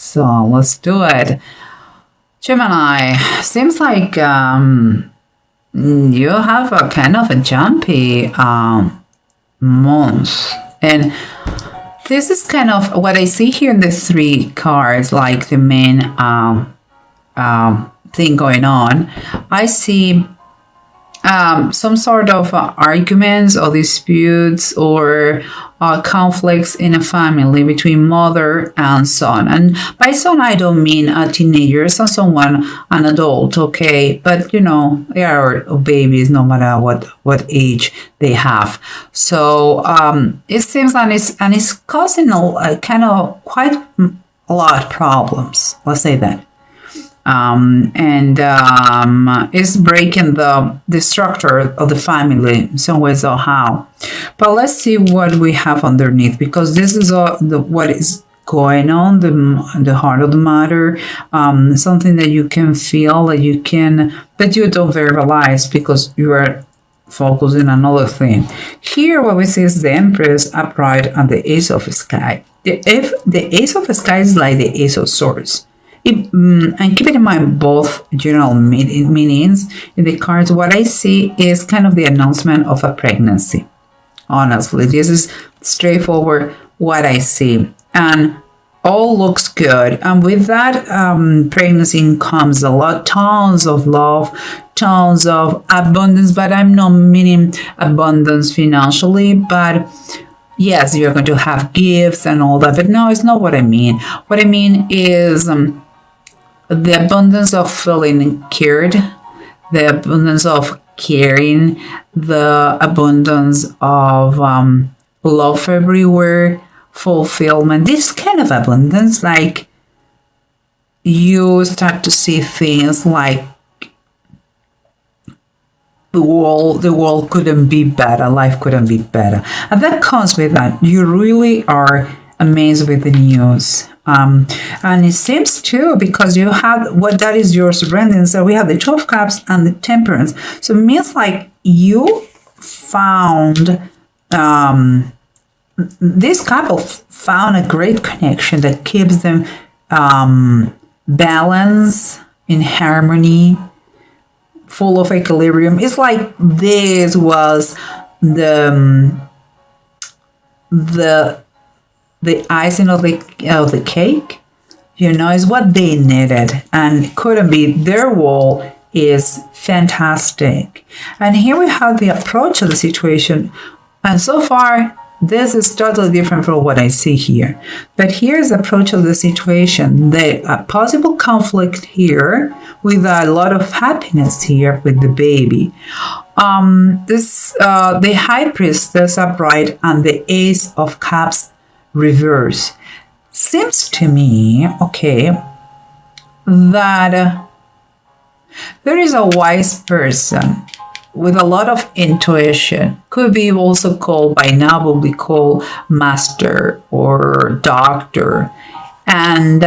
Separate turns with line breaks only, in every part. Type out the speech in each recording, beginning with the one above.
So let's do it. Gemini, seems like you have a kind of a jumpy month. And this is kind of what I see here in the three cards, like the main thing going on. I see some sort of arguments or disputes or conflicts in a family between mother and son. And by son, I don't mean a teenager, so someone, an adult, okay? But, they are babies no matter what age they have. So it seems and it's causing a kind of quite a lot of problems. Let's say that. It's breaking the structure of the family in some way somehow. But let's see what we have underneath, because this is what is going on, the heart of the matter, something that you can feel, that you don't verbalize because you are focusing on another thing. Here what we see is the Empress upright and the Ace of Sky. The Ace of Sky is like the Ace of Swords. And keep in mind both general meanings in the cards. What I see is kind of the announcement of a pregnancy. Honestly, this is straightforward what I see. And all looks good. And with that pregnancy comes tons of love, tons of abundance. But I'm not meaning abundance financially, but yes, you're going to have gifts and all that. But no, it's not what I mean. What I mean is the abundance of feeling cared, the abundance of caring, the abundance of love everywhere, fulfillment. This kind of abundance, like you start to see things like the world couldn't be better, life couldn't be better. And that comes with that. You really are amazed with the news. And it seems too, because you have what that is your surrender. So we have the 12 Cups and the Temperance. So it means like you found, this couple found a great connection that keeps them balanced, in harmony, full of equilibrium. It's like this was the icing of the cake, is what they needed, and couldn't be. Their wall is fantastic. And here we have the approach of the situation, and so far this is totally different from what I see here. But here's the approach of the situation, the possible conflict here with a lot of happiness here with the baby. The High Priestess upright and the Ace of Cups reverse. Seems to me, okay, that there is a wise person with a lot of intuition. Could be also called, by now will be called master or doctor. And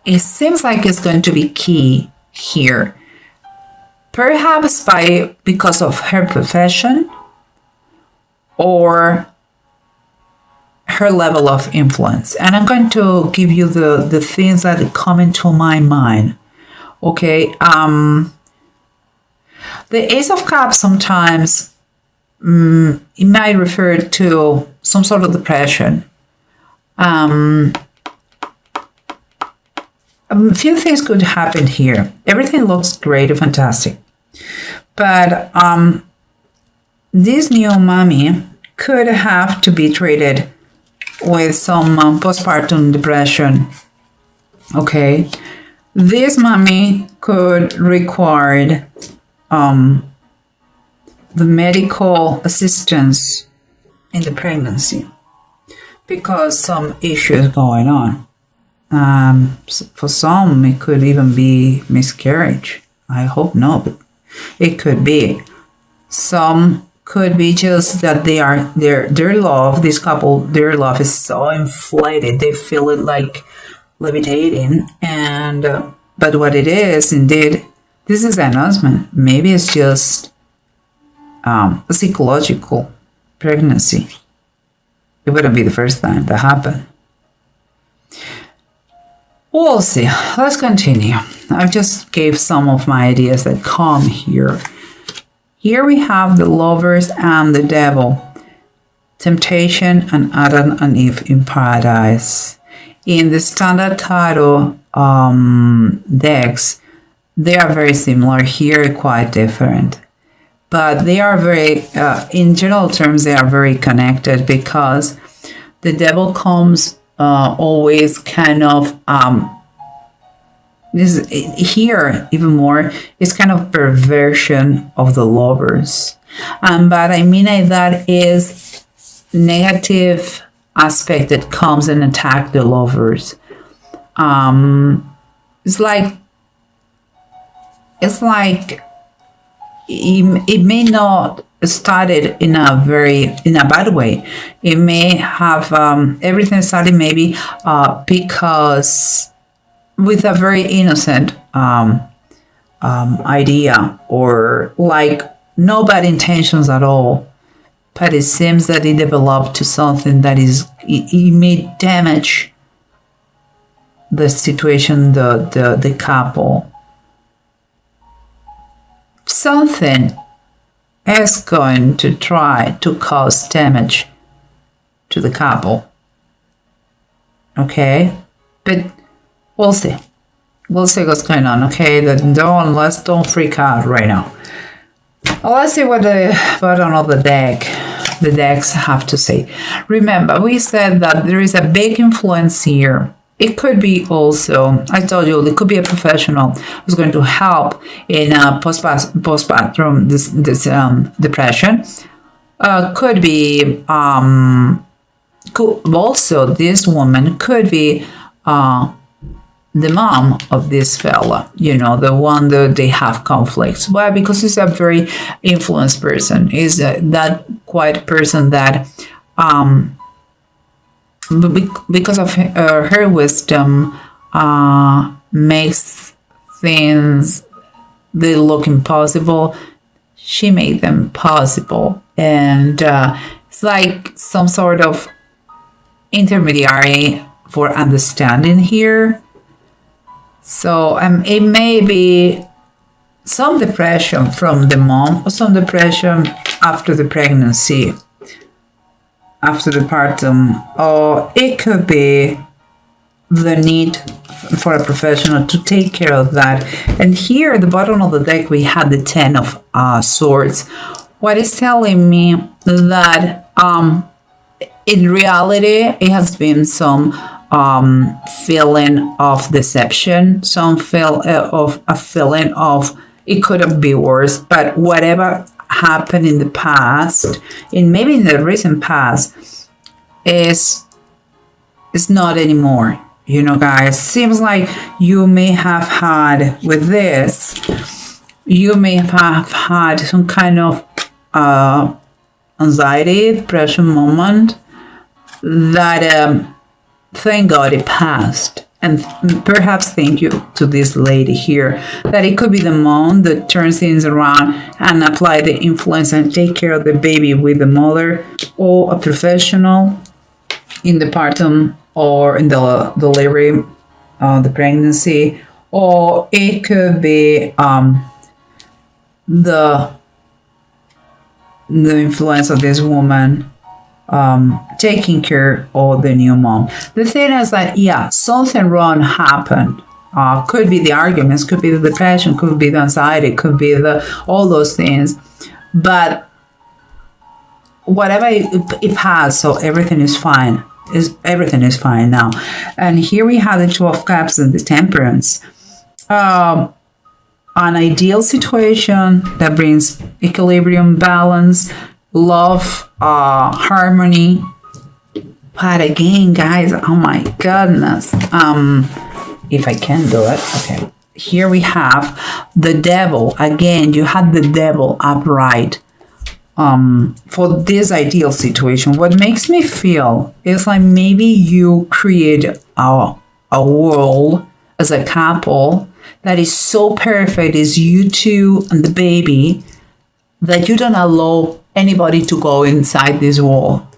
it seems like it's going to be key here. Perhaps because of her profession or her level of influence. And I'm going to give you the things that come into my mind. Okay. The Ace of Cups sometimes it might refer to some sort of depression. A few things could happen here. Everything looks great and fantastic. But this new mommy could have to be treated with some postpartum depression. Okay, this mommy could require the medical assistance in the pregnancy because some issues going on. For some, it could even be miscarriage. I hope not, but it could be. Some could be just that they are their love, this couple, their love is so inflated, they feel it like levitating. And but what it is, indeed, this is an announcement. Maybe it's just a psychological pregnancy. It wouldn't be the first time that happened. We'll see. Let's continue. I just gave some of my ideas that come here. Here we have the lovers and the devil. Temptation and Adam and Eve in paradise. In the standard tarot decks, they are very similar. Here, quite different. But they are very, in general terms, they are very connected because the devil comes always kind of, this here even more, is kind of perversion of the lovers. But I mean that is negative aspect that comes and attack the lovers. It's like it may not started in a bad way. It may have everything started maybe because with a very innocent idea, or like no bad intentions at all, but it seems that it developed to something that is it may damage the situation, the couple. Something is going to try to cause damage to the couple. Okay, but we'll see. We'll see what's going on. Okay, let's don't freak out right now. Let's see what the bottom of the decks have to say. Remember, we said that there is a big influence here. It could be also, I told you, it could be a professional who's going to help in postpartum this depression. Could be also this woman could be the mom of this fella, the one that they have conflicts. Why? Because he's a very influenced person. He's that quiet person that because of her wisdom makes things they look impossible. She made them possible, and it's like some sort of intermediary for understanding here. So it may be some depression from the mom, or some depression after the pregnancy, after the partum, or it could be the need for a professional to take care of that. And here at the bottom of the deck, we had the Ten of Swords. What is telling me that in reality, it has been some feeling of deception, some feeling of it could be worse, but whatever happened in the past, maybe in the recent past, is not anymore. Guys, seems like you may have had with this, you may have had some kind of anxiety, depression moment that thank God it passed. And perhaps thank you to this lady here, that it could be the mom that turns things around and apply the influence and take care of the baby with the mother, or a professional in the partum or in the delivery, the pregnancy, or it could be the influence of this woman taking care of the new mom. The thing is that, something wrong happened. Could be the arguments, could be the depression, could be the anxiety, could be all those things. But whatever it passed, so everything is fine. Everything is fine now. And here we have the Two of Cups and the Temperance. An ideal situation that brings equilibrium, balance, love, harmony. But again, guys, oh my goodness, if I can do it. Okay, here we have the devil. Again, you had the devil upright. For this ideal situation, what makes me feel is like maybe you create a world as a couple that is so perfect, is you two and the baby, that you don't allow anybody to go inside this wall,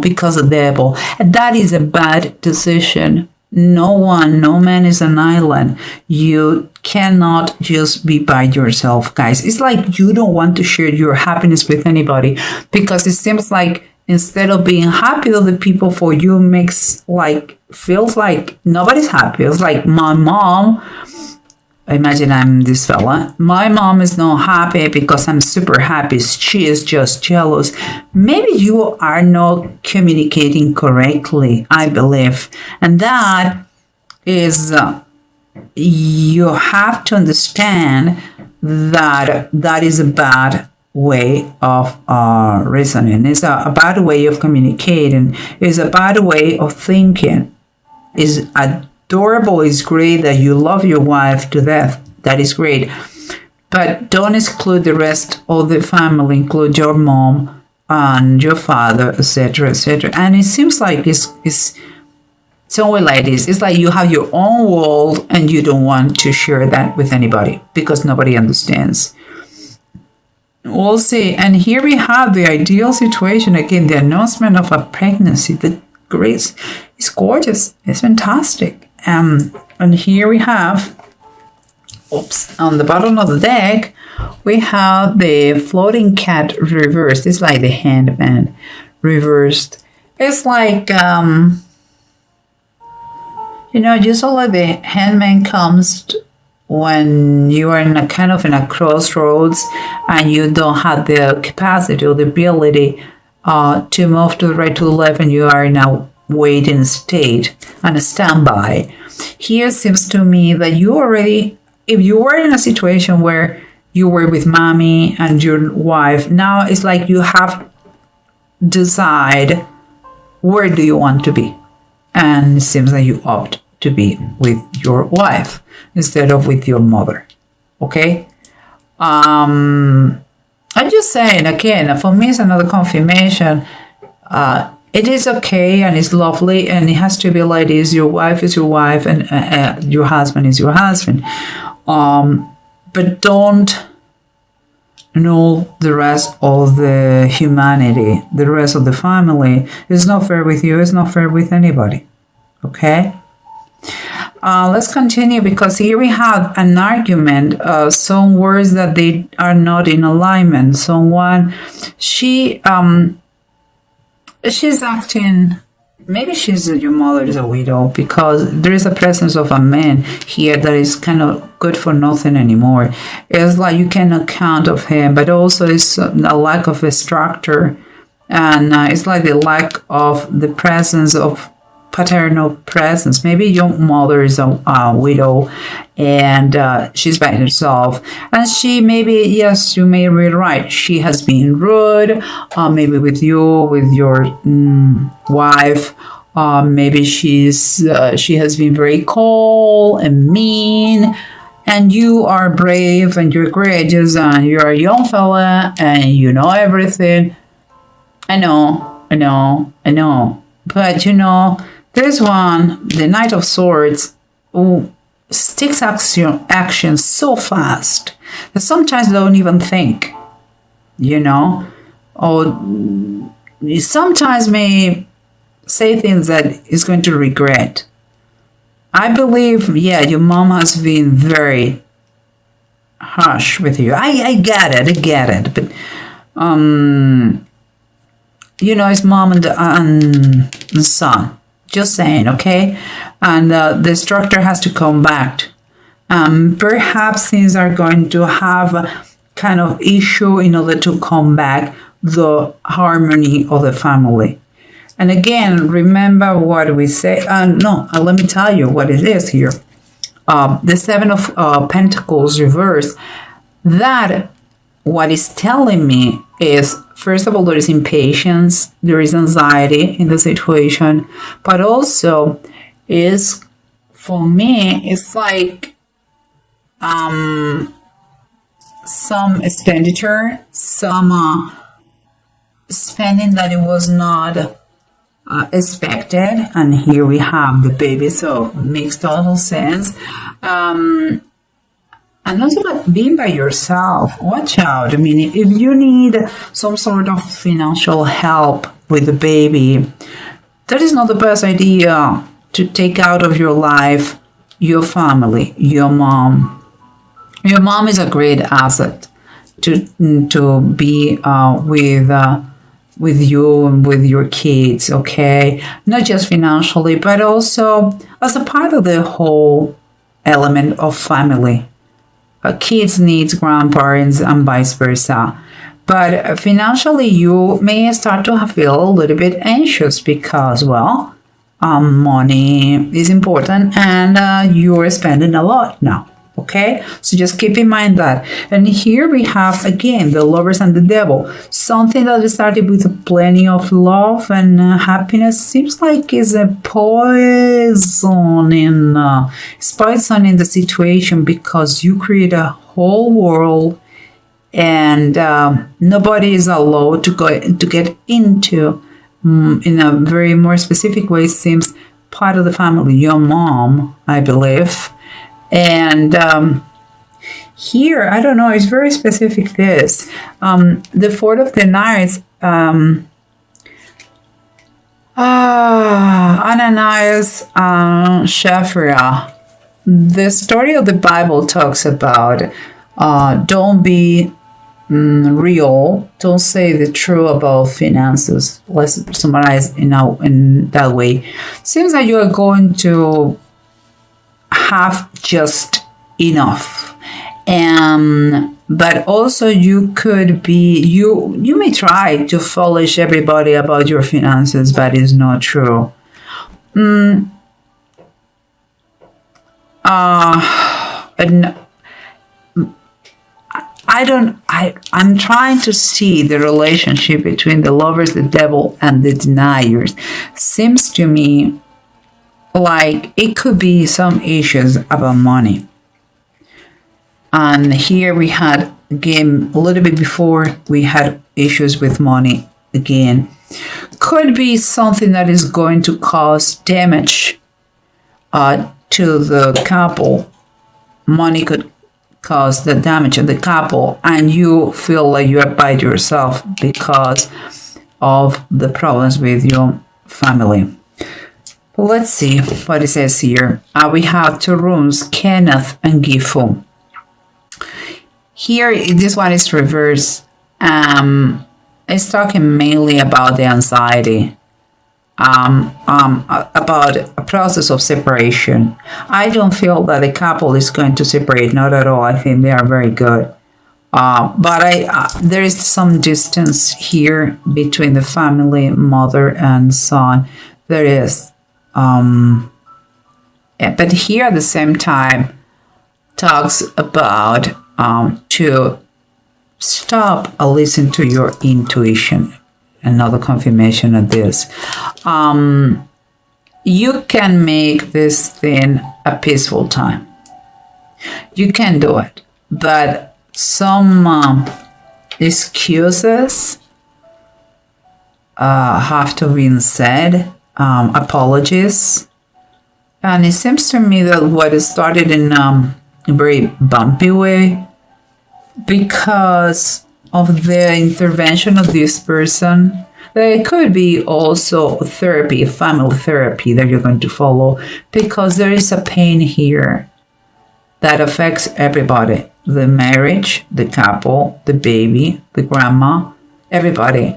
because of the devil. And that is a bad decision. No one, no man is an island. You cannot just be by yourself, guys. It's like you don't want to share your happiness with anybody because it seems like instead of being happy, the people for you makes like feels like nobody's happy. It's like my mom. Imagine I'm this fella. My mom is not happy because I'm super happy. She is just jealous. Maybe you are not communicating correctly, I believe. And that is, you have to understand that that is a bad way of reasoning. It's a bad way of communicating. It's a bad way of thinking. It's adorable. It's great that you love your wife to death. That is great. But don't exclude the rest of the family, include your mom and your father, etc., etc. And it seems like it's somewhere like this. It's like you have your own world and you don't want to share that with anybody because nobody understands. We'll see. And here we have the ideal situation. Again, the announcement of a pregnancy. The grace is gorgeous. It's fantastic. And here we have, on the bottom of the deck, we have the floating cat reversed. It's like the handman reversed. It's like, usually the handman comes when you are in a kind of in a crossroads and you don't have the capacity or the ability to move to the right, to the left, and you are in a waiting state and a standby. Here seems to me that you already, if you were in a situation where you were with mommy and your wife, now it's like you have decide where do you want to be, and it seems like you opt to be with your wife instead of with your mother. Okay. I'm just saying again, for me it's another confirmation. It is okay and it's lovely and it has to be like this. Your wife is your wife and your husband is your husband. But don't know the rest of the humanity, the rest of the family. It's not fair with you. It's not fair with anybody. Okay? Let's continue because here we have an argument. Some words that they are not in alignment. Someone, she's acting, maybe your mother is a widow because there is a presence of a man here that is kind of good for nothing anymore. It's like you cannot count of him, but also it's a lack of a structure, and it's like the lack of the presence of paternal presence. Maybe your mother is a widow and she's by herself, and she maybe, yes, you may be right, she has been rude, maybe with you, with your wife. Maybe she has been very cold and mean, and you are brave and you're courageous and you're a young fella and you know everything. I know, but there's one, the Knight of Swords, who takes action so fast that sometimes they don't even think, or sometimes may say things that is going to regret. I believe, your mom has been very harsh with you. I get it, but it's mom and son. Just saying, okay? And the structure has to come back. Perhaps things are going to have a kind of issue in order to come back the harmony of the family. And again, remember what we say. Let me tell you what it is here. The Seven of Pentacles reversed. That what is telling me is, first of all, there is impatience, there is anxiety in the situation, but also is, for me, it's like some expenditure, some spending that it was not expected. And here we have the baby, so it makes total sense. And also about being by yourself. Watch out. I mean, if you need some sort of financial help with the baby, that is not the best idea. to take out of your life your family, your mom. Your mom is a great asset to be with you and with your kids, okay? Not just financially, but also as a part of the whole element of family. Kids need grandparents and vice versa. But financially, you may start to feel a little bit anxious because, well, money is important and you're spending a lot now. Okay, so just keep in mind that. And here we have again the lovers and the devil. Something that started with plenty of love and happiness seems like is a poison it's poison in the situation, because you create a whole world and nobody is allowed to get into in a very more specific way. It seems part of the family, your mom, I believe. And here, I don't know, it's very specific this. The Fourth of the Knights, Ananias, Shaphrah. The story of the Bible talks about don't be real, don't say the truth about finances. Let's summarize in that way. Seems like you are going to have just enough, but also you could be you may try to foolish everybody about your finances, but it's not true. And I'm trying to see the relationship between the lovers, the devil, and the deniers. Seems to me like it could be some issues about money. And here we had, again, a little bit before, we had issues with money again. Could be something that is going to cause damage to the couple. Money could cause the damage in the couple, and you feel like you are by yourself because of the problems with your family. Let's see what it says here. We have two rooms, Kenneth and Gifu. Here, this one is reverse. It's talking mainly about the anxiety, about a process of separation. I don't feel that the couple is going to separate, not at all. I think they are very good. But there is some distance here between the family, mother and son. There is. But here at the same time talks about to stop and listen to your intuition. Another confirmation of this. You can make this thing a peaceful time. You can do it, but some excuses have to be said. Apologies. And it seems to me that what started in a very bumpy way, because of the intervention of this person, there could be also therapy, family therapy that you're going to follow, because there is a pain here that affects everybody. The marriage, the couple, the baby, the grandma, everybody.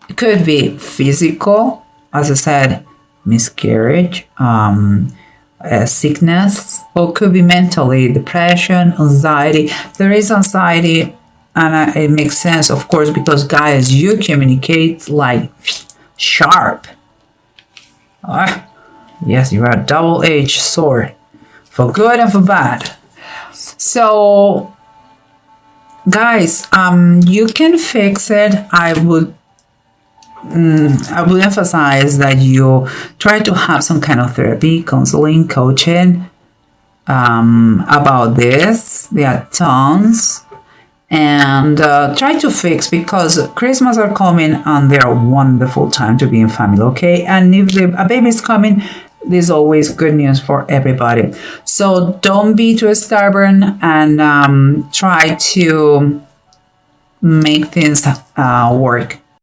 It could be physical, as I said, miscarriage, sickness, or could be mentally, depression, anxiety. There is anxiety, and it makes sense, of course, because guys, you communicate like sharp. Yes, you are a double-edged sword, for good and for bad. So, guys, you can fix it. I would emphasize that you try to have some kind of therapy, counseling, coaching about this. There are tons. And try to fix, because Christmas are coming and they're a wonderful time to be in family, okay? And if a baby is coming, there's always good news for everybody. So don't be too stubborn, and try to make things work.